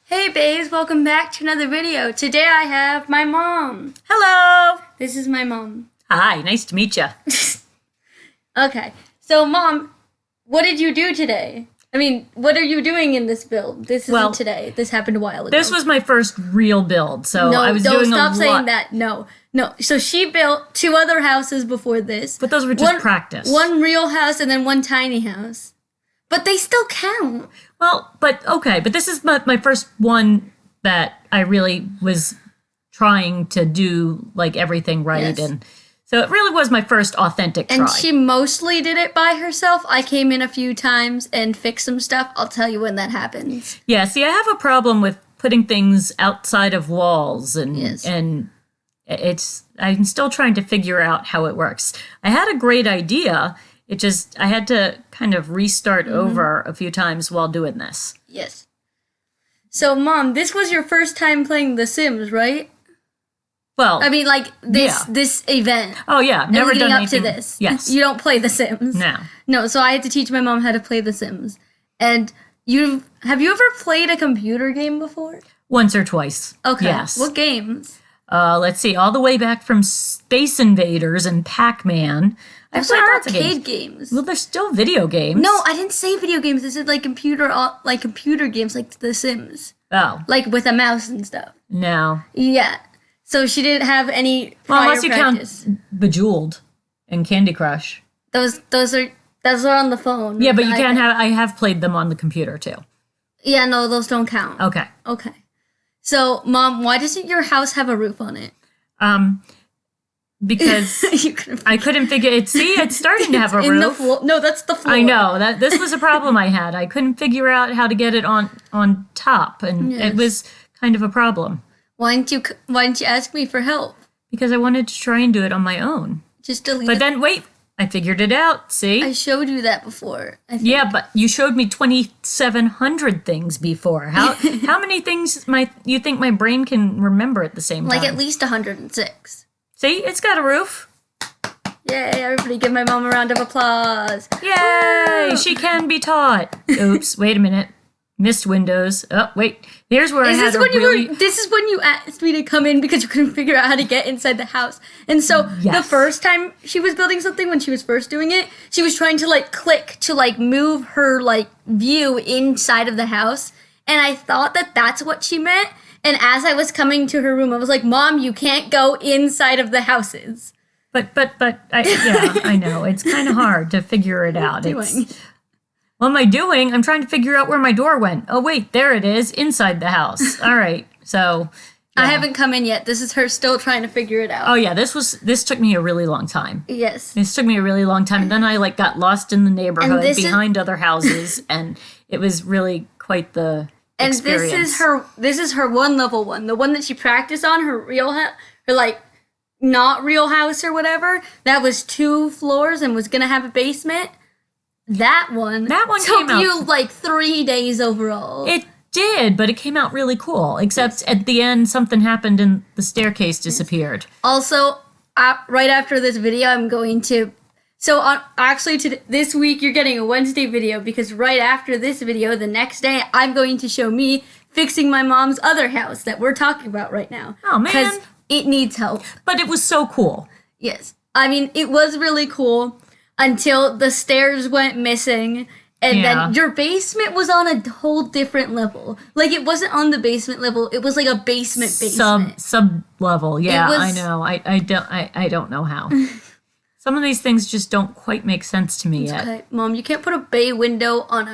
Hey babes, welcome back to another video. Today I have my mom. Hello. This is my mom. Hi, nice to meet you. Okay, so mom, what did you do today? I mean, what are you doing in this build? This isn't today. This happened a while ago. This was my first real build, so I was doing a lot. No, stop saying that. No. So she built 2 other houses before this. But those were just practice. One real house and then one tiny house. But they still count. Well, but this is my first one that I really was trying to do like everything right, Yes. and so it really was my first authentic try. And she mostly did it by herself. I came in a few times and fixed some stuff. I'll tell you when that happens. Yeah, see, I have a problem with putting things outside of walls, and Yes. and I'm still trying to figure out how it works. I had a great idea. I had to kind of restart over a few times while doing this. Yes. So, Mom, this was your first time playing The Sims, right? Well, I mean, like, this event. oh yeah, And never leading done up anything. to this. Yes. You don't play The Sims. No. No, so I had to teach my mom how to play The Sims. And have you ever played a computer game before? Once or twice. Okay. Yes. What games? Let's see, all the way back from Space Invaders and Pac-Man. I've Those are played lots of arcade games. games. Well, they're still video games. No, I didn't say video games. This is like computer games like The Sims. Oh, Like with a mouse and stuff. no. Yeah. So she didn't have any Well, prior unless you practice. count Bejeweled and Candy Crush. Those are on the phone. Yeah, but you The can't iPad. have. I have played them on the computer too. Yeah, no, those don't count. Okay. Okay. So, Mom, why doesn't your house have a roof on it? Because You could've- I couldn't figure it. See, it's starting to have a in the roof. floor. No, that's the floor. I know that this was a problem I had. I couldn't figure out how to get it on top, and Yes. it was kind of a problem Why didn't you ask me for help? because I wanted to try and do it on my own. Just delete But it. then wait, I figured it out. See? I showed you that before. I think. Yeah, but you showed me 2,700 things before. How many things you think my brain can remember at the same time? Like at least 106. See, it's got a roof. Yay, everybody give my mom a round of applause. Yay! She can be taught. Oops, wait a minute. Missed windows. Oh, wait. Here's where I had a really... This is when you asked me to come in because you couldn't figure out how to get inside the house. And so the Yes. first time she was building something, when she was first doing it, she was trying to like click to like move her like view inside of the house. And I thought that that's what she meant. And as I was coming to her room, I was like, Mom, you can't go inside of the houses. But I know. It's kind of hard to figure it out. What am I doing? I'm trying to figure out where my door went. Oh, wait, there it is, inside the house. All right, so... I haven't come in yet. This is her still trying to figure it out. Oh, yeah, this took me a really long time. Yes. This took me a really long time. And then I, got lost in the neighborhood this is- behind other houses, and it was really quite the And experience. this is her level 1, the one that she practiced on, her real her like not real house or whatever. That was 2 floors and was gonna have a basement. That one That one took came out- you like 3 days overall. It did, but it came out really cool. Except at the end, something happened and the staircase disappeared. Also, right after this video, I'm going to. So this week you're getting a Wednesday video because right after this video, the next day, I'm going to show me fixing my mom's other house that we're talking about right now. Oh, man. Because it needs help. But it was so cool. Yes. I mean, it was really cool until the stairs went missing. And Yeah. then your basement was on a whole different level. Like, it wasn't on the basement level. It was like a basement. Sub level. Yeah, was- I know. I don't know how. Some of these things just don't quite make sense to me yet. Okay, Mom, you can't put a bay window on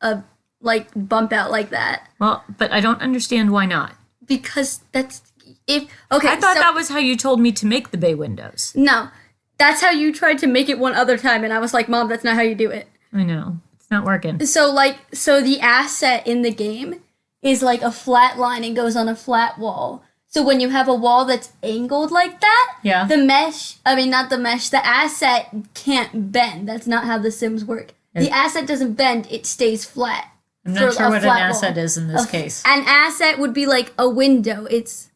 a like bump out like that. Well, but I don't understand why not. Because okay. I thought that was how you told me to make the bay windows. No. That's how you tried to make it one other time, and I was like, Mom, that's not how you do it. I know. It's not working. So the asset in the game is like a flat line and goes on a flat wall. So when you have a wall that's angled like that, Yeah. the asset can't bend. That's not how the Sims work. The asset doesn't bend, it stays flat. I'm for not sure a what an flat asset wall. is in this case. An asset would be like a window. It's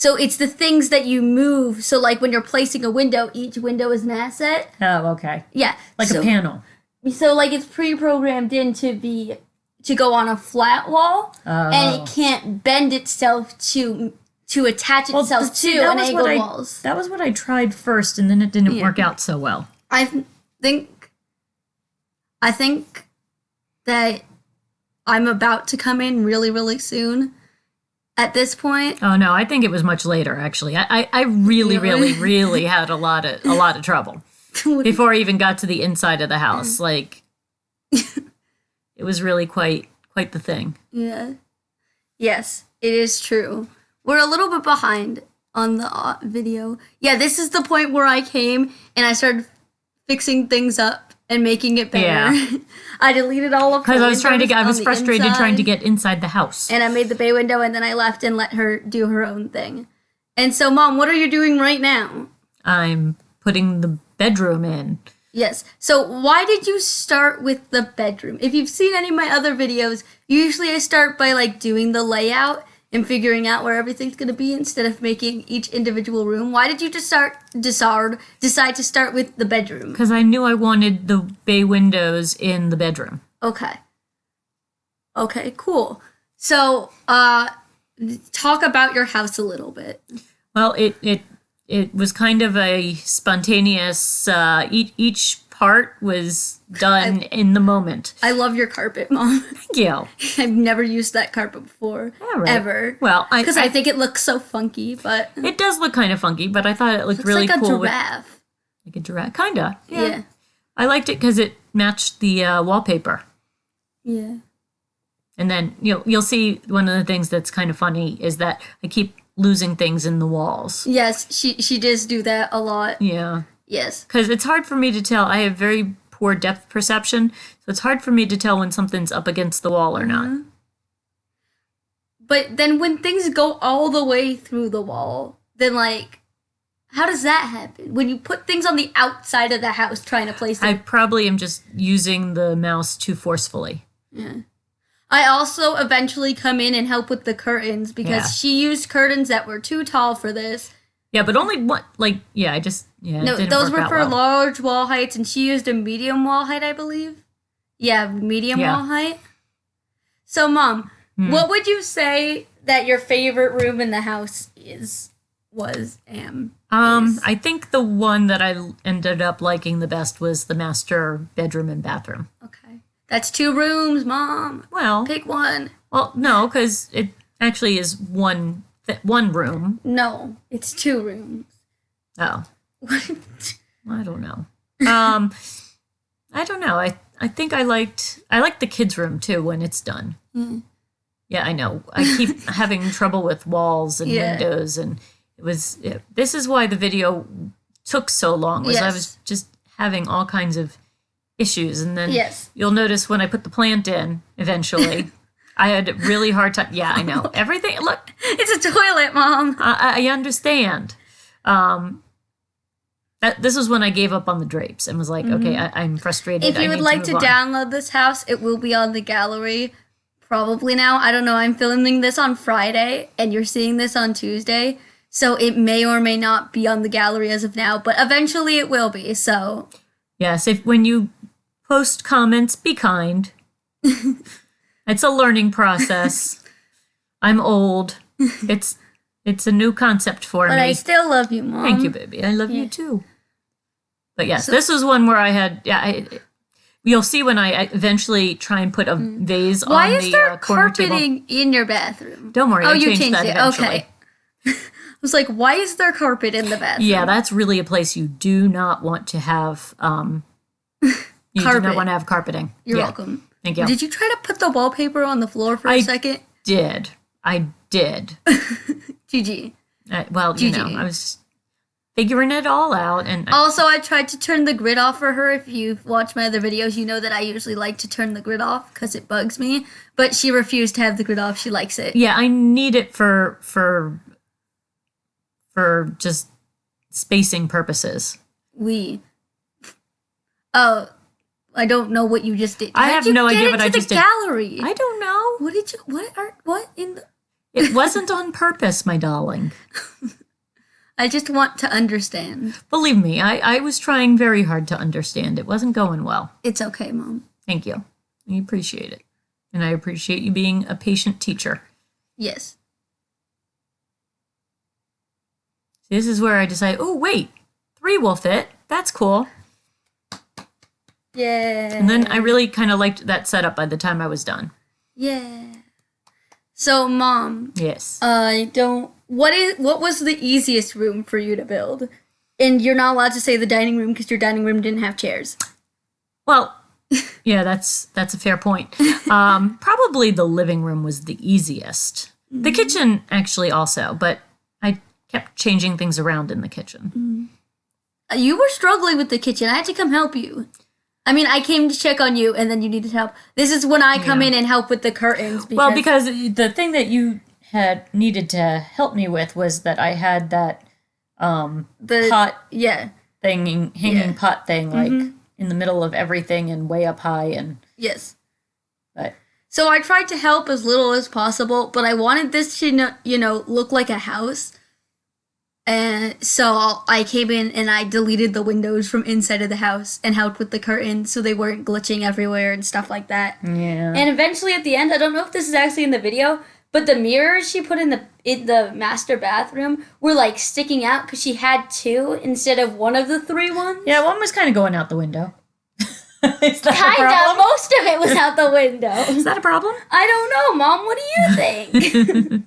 the things that you move. So like when you're placing a window, each window is an asset. Oh, okay. Yeah. Like a panel. So like it's pre-programmed in to go on a flat wall, and Oh. it can't bend itself to attach itself to an angled walls. That was what I tried first, and then it didn't Yeah. work out so well. I think that I'm about to come in really, really soon. At this point, Oh no, I think it was much later. Actually, I really, Really? really had a lot of trouble before I even got to the inside of the house. Like, it was really quite the thing. yeah, yes, it is true. We're a little bit behind on the video. Yeah, this is the point where I came and I started fixing things up and making it better. Yeah. I deleted all of her Because I was windows I on was the frustrated trying to inside. get inside the house. And I made the bay window, and then I left and let her do her own thing. And so, Mom, what are you doing right now? I'm putting the bedroom in. Yes. So why did you start with the bedroom? If you've seen any of my other videos, usually I start by like doing the layout and figuring out where everything's going to be instead of making each individual room. Why did you decide to start with the bedroom? Because I knew I wanted the bay windows in the bedroom. Okay. Okay, cool. So, talk about your house a little bit. Well, it was kind of a spontaneous. Each part was done in the moment. I love your carpet, Mom. Thank you. I've never used that carpet before. All right. Ever. Well, Because I think it looks so funky, but it does look kind of funky, but I thought it looked it's really like a cool. giraffe. Like a giraffe, kinda. Yeah. I liked it because it matched the wallpaper. Yeah. And then you'll see one of the things that's kind of funny is that I keep losing things in the walls. Yes, she does do that a lot. Yeah. Yes. Because it's hard for me to tell. I have very poor depth perception, so it's hard for me to tell when something's up against the wall or not. But then when things go all the way through the wall, then like, how does that happen? When you put things on the outside of the house trying to place I them. probably am just using the mouse too forcefully. Yeah. I also eventually come in and help with the curtains because Yeah. she used curtains that were too tall for this. Yeah, but only one. Like, yeah, I just it No, didn't those work were out for well. large wall heights, and she used a medium wall height, I believe. Yeah, medium Yeah. wall height. So, Mom, what would you say that your favorite room in the house is? Is? I think the one that I ended up liking the best was the master bedroom and bathroom. Okay. That's 2 rooms, Mom. Well, Pick one. well, no, because it actually is one room. No, it's 2 rooms. Oh, What? I don't know. I don't know. I think I liked the kids' room too when it's done. Yeah, I know. I keep having trouble with walls and Yeah. windows, and this is why the video took so long. Was I Yes. was just having all kinds of issues, and then Yes. you'll notice when I put the plant in eventually, I had a really hard time. Yeah, I know everything. Look, It's a toilet, Mom. I understand. This was when I gave up on the drapes and was like, okay, I'm frustrated. If you I would need like to move on. download this house, it will be on the gallery probably now. I don't know. I'm filming this on Friday and you're seeing this on Tuesday. So it may or may not be on the gallery as of now, but eventually it will be. So Yes, if when you post comments, be kind. It's a learning process. I'm old. It's a new concept for but me. I still love you, Mom. Thank you, baby. I love you too. But yes, this was one where I had you'll see when I eventually try and put a vase Why on is the there corner table. carpeting in your bathroom? Don't worry, Oh, I you changed changed that it. eventually. Okay. I was like, why is there carpet in the bathroom? Yeah, that's really a place you do not want to have. You do Carpet. not want to have carpeting. You're Yeah. welcome. Thank you. Did you try to put the wallpaper on the floor for a second? I did. GG. Well, you know, GG. I was just figuring it all out, and Also, I tried to turn the grid off for her. If you've watched my other videos, you know that I usually like to turn the grid off because it bugs me. But she refused to have the grid off. She likes it. yeah, I need it for just spacing purposes. Oh, I don't know what you just did. I How'd have you no get idea what into I the just did. gallery? I don't know. What did you? What in the? It wasn't on purpose, my darling. I just want to understand. Believe me, I was trying very hard to understand. It wasn't going well. It's okay, Mom. Thank you. I appreciate it. And I appreciate you being a patient teacher. Yes. This is where I decide, oh, wait, 3 will fit. That's cool. Yeah. And then I really kind of liked that setup by the time I was done. Yeah. So, Mom. Yes. What was the easiest room for you to build? And you're not allowed to say the dining room because your dining room didn't have chairs. Well, yeah, that's a fair point. Probably the living room was the easiest. Mm-hmm. The kitchen actually also, but I kept changing things around in the kitchen. Mm-hmm. You were struggling with the kitchen. I had to come help you. I mean, I came to check on you, and then you needed help. This is when I come in and help with the curtains. Because the thing that you had needed to help me with was that I had that the pot hanging pot thing, like in the middle of everything and way up high. And yes. But so I tried to help as little as possible, but I wanted this to, look like a house. And so I came in and I deleted the windows from inside of the house and helped with the curtains so they weren't glitching everywhere and stuff like that. Yeah. And eventually at the end, I don't know if this is actually in the video, but the mirrors she put in the master bathroom were like sticking out because she had 2 instead of one of the 3 ones. Yeah, one was kind of going out the window. Is that a problem? Most of it was out the window. Is that a problem? I don't know, Mom. What do you think?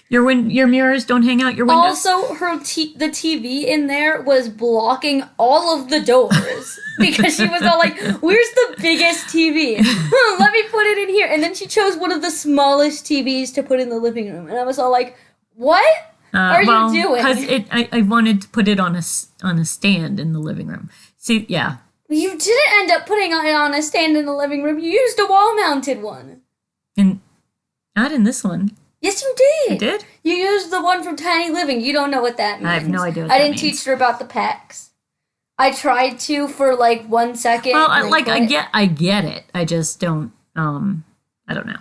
Your mirrors don't hang out your windows? Also, the TV in there was blocking all of the doors because she was all like, where's the biggest TV? Let me put it in here. And then she chose one of the smallest TVs to put in the living room. And I was all like, what are you doing? Because I wanted to put it on a stand in the living room. See, yeah. You didn't end up putting it on a stand in the living room. You used a wall-mounted one. And not in this one. Yes, you did. I did? You used the one from Tiny Living. You don't know what that means. I have no idea what I that didn't means. teach her about the packs. I tried to for like 1 second. Well, I get it. I just don't. I don't know.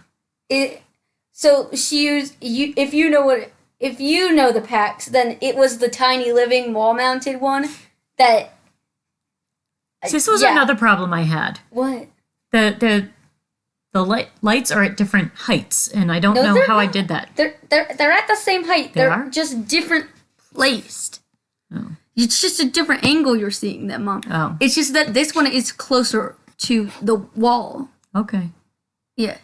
So she used you. If you know the packs, then it was the Tiny Living wall-mounted one. That. This was another problem I had. What? The lights are at different heights, and I don't know how I did that. They're at the same height. They're are? just different placed. Oh. It's just a different angle you're seeing them, Mom. Oh. It's just that this one is closer to the wall. Okay. Yeah.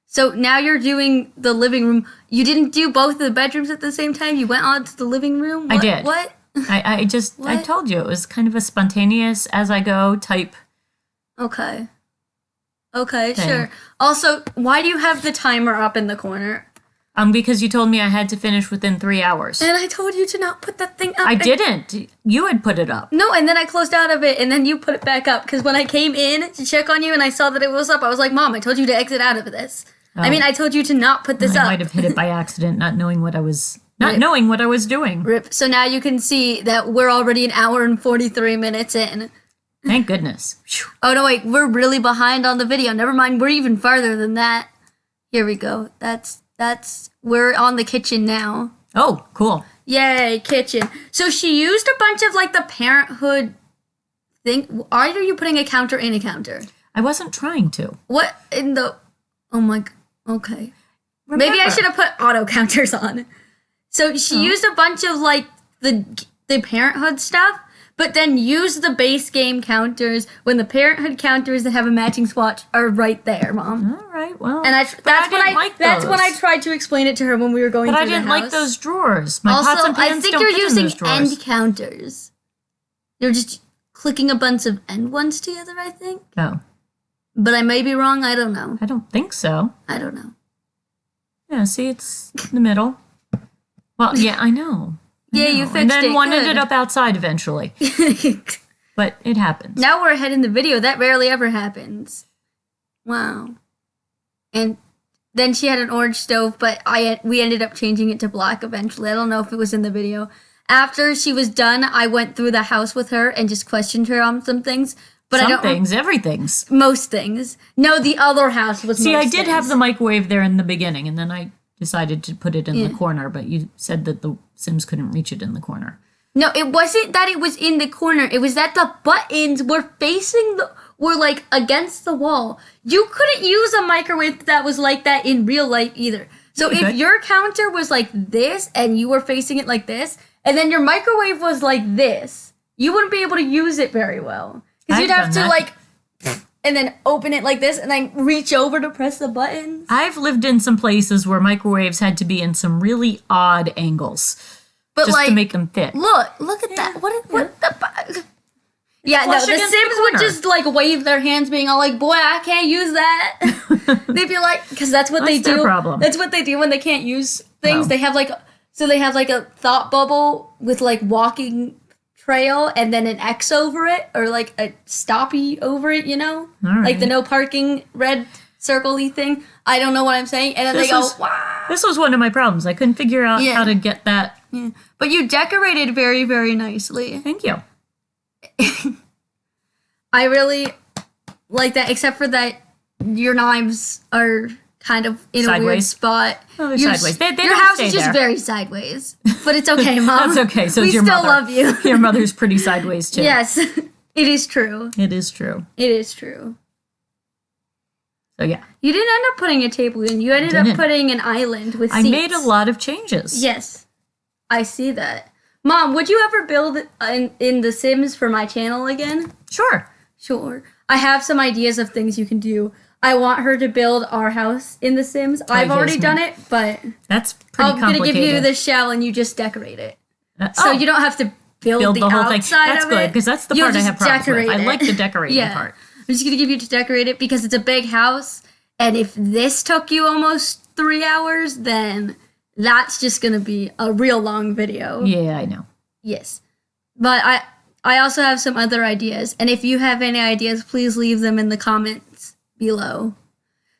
So now you're doing the living room. You didn't do both of the bedrooms at the same time? You went on to the living room? I did. What? I told you, it was kind of a spontaneous, as I go type. Okay, thing. Sure. Thing. Also, why do you have the timer up in the corner? Because you told me I had to finish within 3 hours. And I told you to not put that thing up. I didn't. You had put it up. No, and then I closed out of it, and then you put it back up. Because when I came in to check on you and I saw that it was up, I was like, Mom, I told you to exit out of this. Oh. I mean, I told you to not put this up. I might have hit it by accident, not knowing what I was doing. Rip. So now you can see that we're already an hour and 43 minutes in. Thank goodness. Oh, no, wait. We're really behind on the video. Never mind. We're even farther than that. Here we go. We're on the kitchen now. Oh, cool. Yay, kitchen. So she used a bunch of, like, the Parenthood thing. Are you putting a counter in a counter? I wasn't trying to. What in the... Oh, my... Okay. Remember. Maybe I should have put auto counters on. So she used a bunch of, like, the Parenthood stuff, but then used the base game counters when the Parenthood counters that have a matching swatch are right there, Mom. All right, well. And that's when I tried to explain it to her when we were going through the house. But I didn't like those drawers. My also, pots and pans I think don't you're fit in using those drawers. end counters. You're just clicking a bunch of end ones together, I think. Oh. But I may be wrong. I don't know. I don't think so. I don't know. Yeah, see, it's in the middle. Well, yeah, I know. Yeah, you fixed it. And then one Good. ended up outside eventually. But it happens. Now we're ahead in the video. That rarely ever happens. Wow. And then she had an orange stove, but we ended up changing it to black eventually. I don't know if it was in the video. After she was done, I went through the house with her and just questioned her on some things. But Everything's. Most things. No, the other house was See, most I did have the microwave there in the beginning, and then I decided to put it in the corner, but you said that the Sims couldn't reach it in the corner. No, it wasn't that it was in the corner. It was that the buttons were facing were like against the wall. You couldn't use a microwave that was like that in real life either. So if your counter was like this and you were facing it like this, and then your microwave was like this, you wouldn't be able to use it very well. Because you'd have to like, and then open it like this and then reach over to press the buttons. I've lived in some places where microwaves had to be in some really odd angles. But just to make them fit. Look at that. What the... Yeah, no, the Sims would just like wave their hands being all like, boy, I can't use that. They'd be like, because that's what they do. Their problem. That's what they do when they can't use things. They have like, so they have like a thought bubble with like walking trail and then an X over it or like a stoppy over it, you know? Like the no parking red circle-y thing. I don't know what I'm saying. And then they go, wow. This was one of my problems. I couldn't figure out how to get that. Yeah. But you decorated very, very nicely. Thank you. I really like that, except for that your knives are kind of in sideways. A weird spot. Oh, they're sideways. They your house is there. just very sideways. But it's okay, Mom. That's okay. So we your still mother. love you. Your mother's pretty sideways, too. Yes, it is true. It is true. It is true. So, yeah. You didn't end up putting a table in. You ended up putting an island with seats. I made a lot of changes. Yes, I see that. Mom, would you ever build in The Sims for my channel again? Sure. Sure. I have some ideas of things you can do. I want her to build our house in The Sims. I've already done it, but that's pretty complicated. I'm going to give you the shell and you just decorate it. So you don't have to build the whole outside thing. That's of it. good, because that's the part I have problems with. I like the decorating part. I'm just going to give you to decorate it because it's a big house. And if this took you almost 3 hours, then that's just going to be a real long video. Yeah, I know. Yes. But I also have some other ideas. And if you have any ideas, please leave them in the comments below.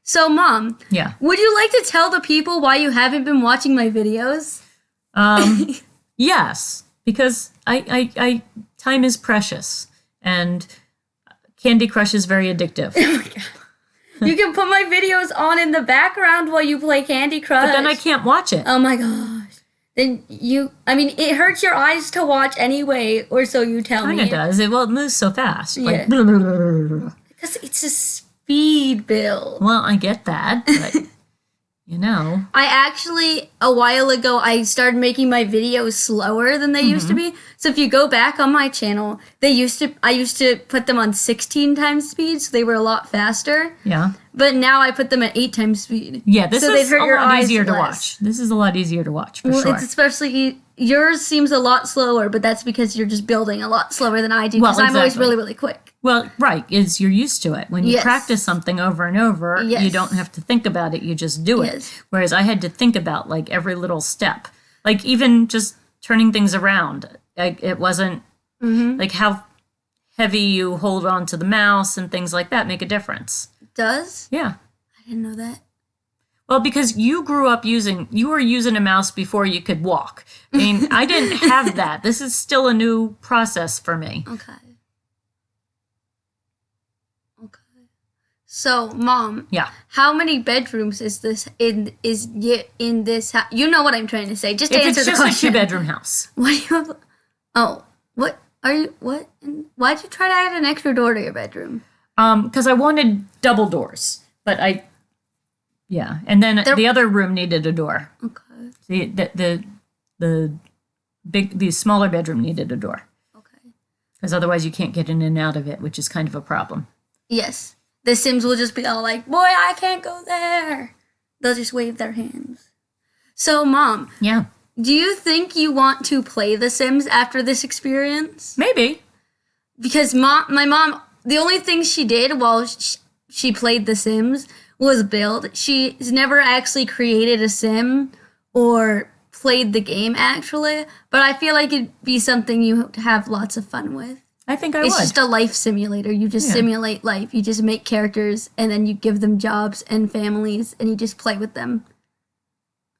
So, Mom. Yeah. Would you like to tell the people why you haven't been watching my videos? Yes. Because I time is precious. And Candy Crush is very addictive. Oh my God. You can put my videos on in the background while you play Candy Crush. But then I can't watch it. Oh my gosh. Then it hurts your eyes to watch anyway, or so you tell me. Kinda does. It moves so fast. Yeah. Like, blah, blah, blah, blah. Because it's a speed build. Well, I get that, but you know. I actually, a while ago, I started making my videos slower than they used to be. So if you go back on my channel, I used to put them on 16 times speed, so they were a lot faster. Yeah. But now I put them at 8 times speed. Yeah, this so is a lot easier to less. watch. This is a lot easier to watch, for sure. It's especially, yours seems a lot slower, but that's because you're just building a lot slower than I do, because I'm always really, really quick. Well, right, is you're used to it. When you practice something over and over, you don't have to think about it, you just do it. Yes. Whereas I had to think about, like, every little step. Like, even just turning things around. Like, it wasn't, like, how heavy you hold on to the mouse and things like that make a difference. Does? Yeah. I didn't know that. Well, because you grew up you were using a mouse before you could walk. I mean, I didn't have that. This is still a new process for me. Okay. So, Mom. Yeah. How many bedrooms is this in this house? You know what I'm trying to say. Just to If answer it's the just question. a 2-bedroom house. What do you have? Oh, what are you? What? Why'd you try to add an extra door to your bedroom? Because I wanted double doors, but yeah, and then the other room needed a door. Okay. The smaller bedroom needed a door. Okay. Because otherwise you can't get in and out of it, which is kind of a problem. Yes. The Sims will just be all like, boy, I can't go there. They'll just wave their hands. So, Mom. Yeah. Do you think you want to play The Sims after this experience? Maybe. Because my mom, the only thing she did while she played The Sims was build. She's never actually created a Sim or played the game, actually. But I feel like it'd be something you have lots of fun with. I think I would. It's just a life simulator. You just simulate life. You just make characters, and then you give them jobs and families, and you just play with them.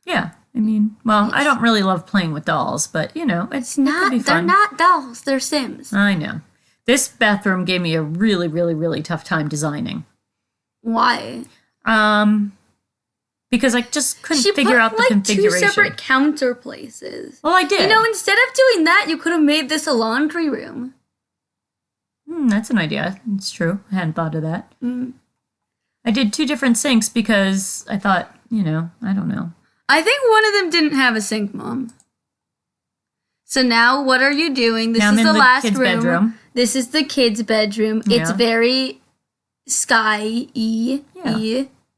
Yeah. I mean, well, I don't really love playing with dolls, but, you know, it could be fun. They're not dolls. They're Sims. I know. This bathroom gave me a really, really, really tough time designing. Why? Because I just couldn't figure out the configuration. She put, 2 separate counter places. Well, I did. You know, instead of doing that, you could have made this a laundry room. That's an idea. It's true. I hadn't thought of that. I did 2 different sinks because I thought, I don't know. I think one of them didn't have a sink, Mom. So now what are you doing? This Now is I'm in the the last kids' room. bedroom. This is the kids' bedroom. It's Yeah. very sky-y. Yeah.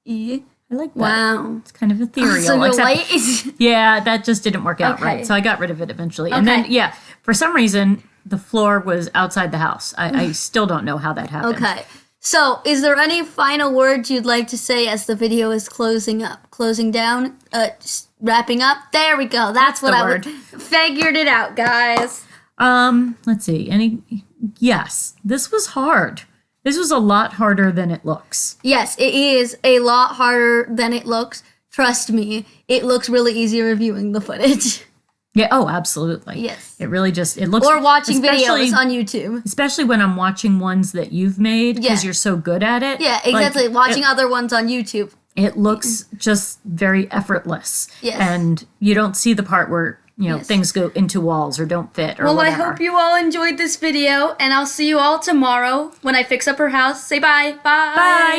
E. I like that. Wow. It's kind of ethereal. So your except- light is... Yeah, that just didn't work out Okay. right. So I got rid of it eventually. And Okay. then, yeah, for some reason, the floor was outside the house. I still don't know how that happened. Okay. So, is there any final words you'd like to say as the video is closing down, wrapping up? There we go. That's what the I word. figured it out, guys. Let's see. Yes, this was hard. This was a lot harder than it looks. Yes, it is a lot harder than it looks. Trust me, it looks really easy reviewing the footage. Yeah, oh, absolutely. Yes. It really just, it looks... Or watching especially- videos on YouTube. Especially when I'm watching ones that you've made because Yeah. you're so good at it. Yeah, Like, exactly. Watching other ones on YouTube. it looks just very effortless. Yes. And you don't see the part where, Yes. things go into walls or don't fit or Well, whatever. I hope you all enjoyed this video, and I'll see you all tomorrow when I fix up her house. Say bye. Bye. Bye.